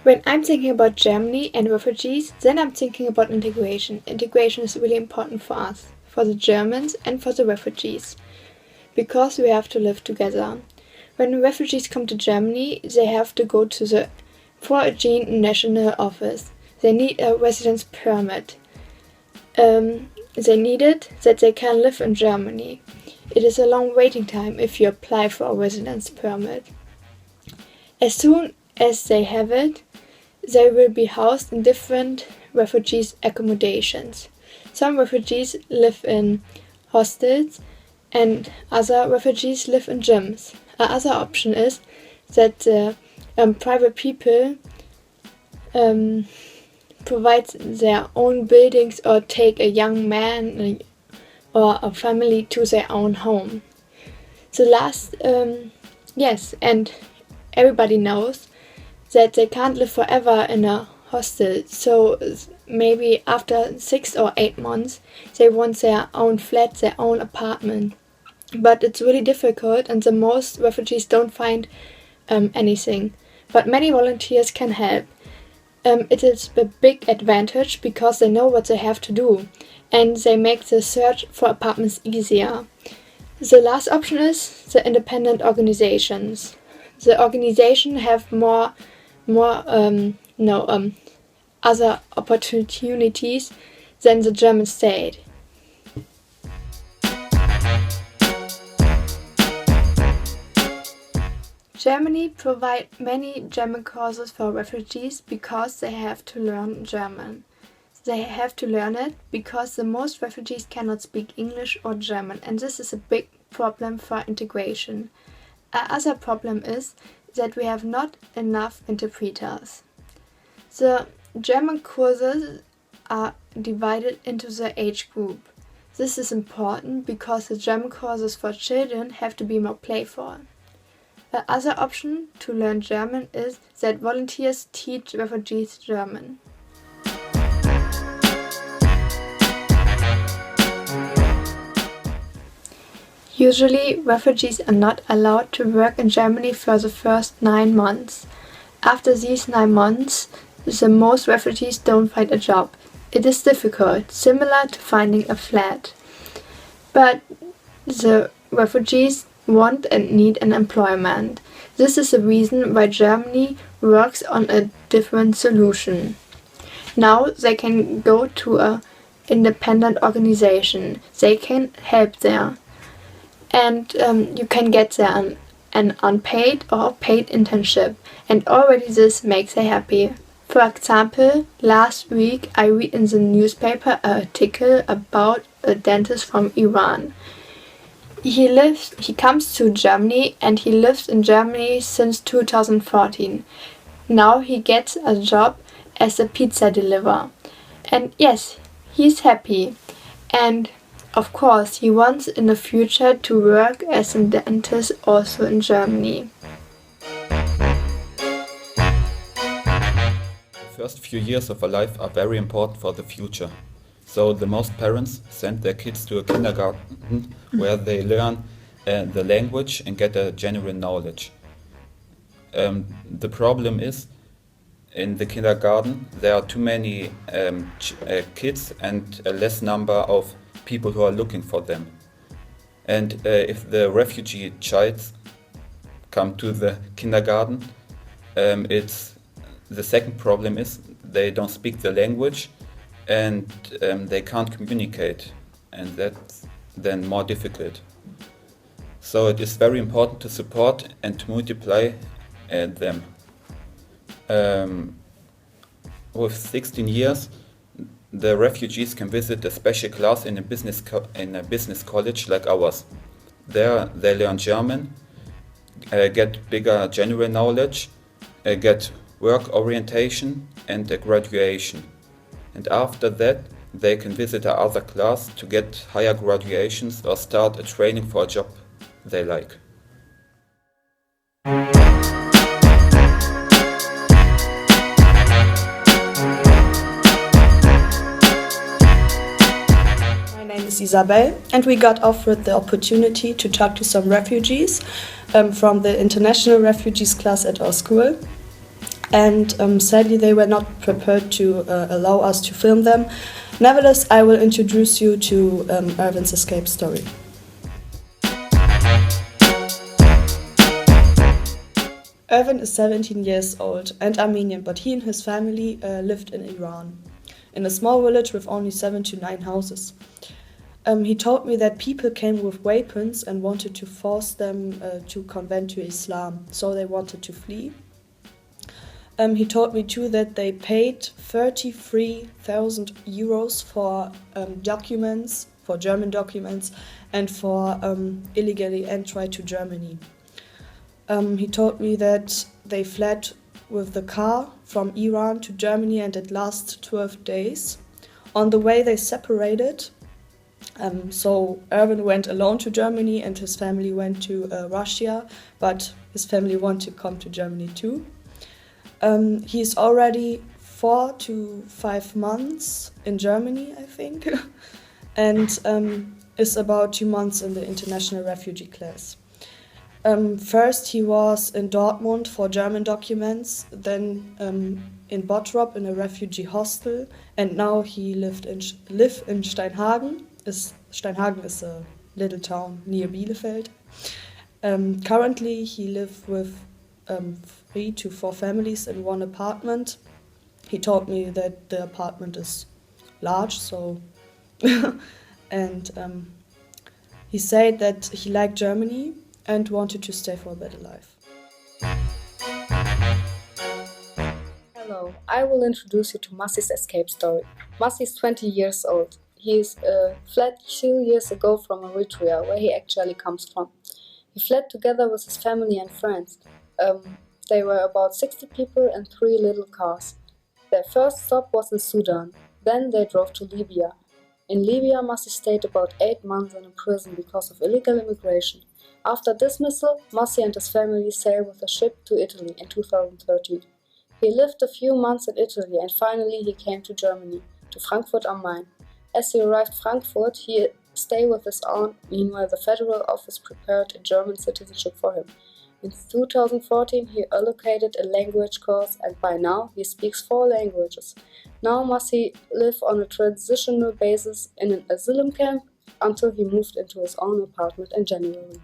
When I'm thinking about Germany and refugees, then I'm thinking about integration. Integration is really important for us, for the Germans and for the refugees, because we have to live together. When refugees come to Germany, they have to go to the foreign national office. They need a residence permit. They need it that they can live in Germany. It is a long waiting time if you apply for a residence permit. As soon as they have it, they will be housed in different refugees' accommodations. Some refugees live in hostels and other refugees live in gyms. Another option is that private people provide their own buildings or take a young man or a family to their own home. The last, and everybody knows that they can't live forever in a hostel, so maybe after 6 or 8 months they want their own flat, their own apartment. But it's really difficult and the most refugees don't find anything. But many volunteers can help. It is a big advantage because they know what they have to do and they make the search for apartments easier. The last option is the independent organizations. The organization have other opportunities than the German state. Germany provides many German courses for refugees because they have to learn German. They have to learn it because the most refugees cannot speak English or German, and this is a big problem for integration. Another problem is that we have not enough interpreters. The German courses are divided into the age group. This is important because the German courses for children have to be more playful. The other option to learn German is that volunteers teach refugees German. Usually, refugees are not allowed to work in Germany for the first 9 months. After these 9 months, the most refugees don't find a job. It is difficult, similar to finding a flat. But the refugees want and need an employment. This is the reason why Germany works on a different solution. Now they can go to an independent organization. They can help there. And you can get there an unpaid or paid internship. And already this makes them happy. For example, last week I read in the newspaper an article about a dentist from Iran. He comes to Germany and he lives in Germany since 2014. Now he gets a job as a pizza deliverer. And yes, he's happy. And of course, he wants in the future to work as a dentist also in Germany. The first few years of a life are very important for the future. So the most parents send their kids to a kindergarten where they learn the language and get a genuine knowledge. The problem is, in the kindergarten there are too many kids and a less number of people who are looking for them. And if the refugee child come to the kindergarten, the second problem is they don't speak the language and they can't communicate, and that's then more difficult. So it is very important to support and to multiply them. With 16 years, the refugees can visit a special class in a business college like ours. There they learn German, get bigger general knowledge, get work orientation and a graduation. And after that, they can visit another class to get higher graduations or start a training for a job they like. My name is Isabel, and we got offered the opportunity to talk to some refugees from the international refugees class at our school. and sadly they were not prepared to allow us to film them. Nevertheless, I will introduce you to Erwin's escape story. Erwin is 17 years old and Armenian, but he and his family lived in Iran, in a small village with only 7 to 9 houses. He told me that people came with weapons and wanted to force them to convert to Islam, so they wanted to flee. He told me too that they paid 33,000 euros for documents, for German documents, and for illegally entry to Germany. He told me that they fled with the car from Iran to Germany and it lasted 12 days. On the way they separated, so Erwin went alone to Germany and his family went to Russia, but his family wanted to come to Germany too. He's already 4 to 5 months in Germany, I think, and is about 2 months in the international refugee class. First he was in Dortmund for German documents, then in Bottrop in a refugee hostel, and now he live in Steinhagen. Steinhagen is a little town near Bielefeld. Currently he lives with 3 to 4 families in one apartment. He told me that the apartment is large, so and he said that he liked Germany and wanted to stay for a better life. Hello, I will introduce you to Massi's escape story. Massi is 20 years old. He fled 2 years ago from Eritrea, where he actually comes from. He fled together with his family and friends. They were about 60 people and 3 little cars. Their first stop was in Sudan. Then they drove to Libya. In Libya, Massi stayed about 8 months in a prison because of illegal immigration. After dismissal, Massi and his family sailed with a ship to Italy in 2013. He lived a few months in Italy and finally he came to Germany, to Frankfurt am Main. As he arrived Frankfurt, he stayed with his aunt. Meanwhile, the federal office prepared a German citizenship for him. In 2014, he allocated a language course and by now he speaks 4 languages. Now Massi lives on a transitional basis in an asylum camp until he moved into his own apartment in January.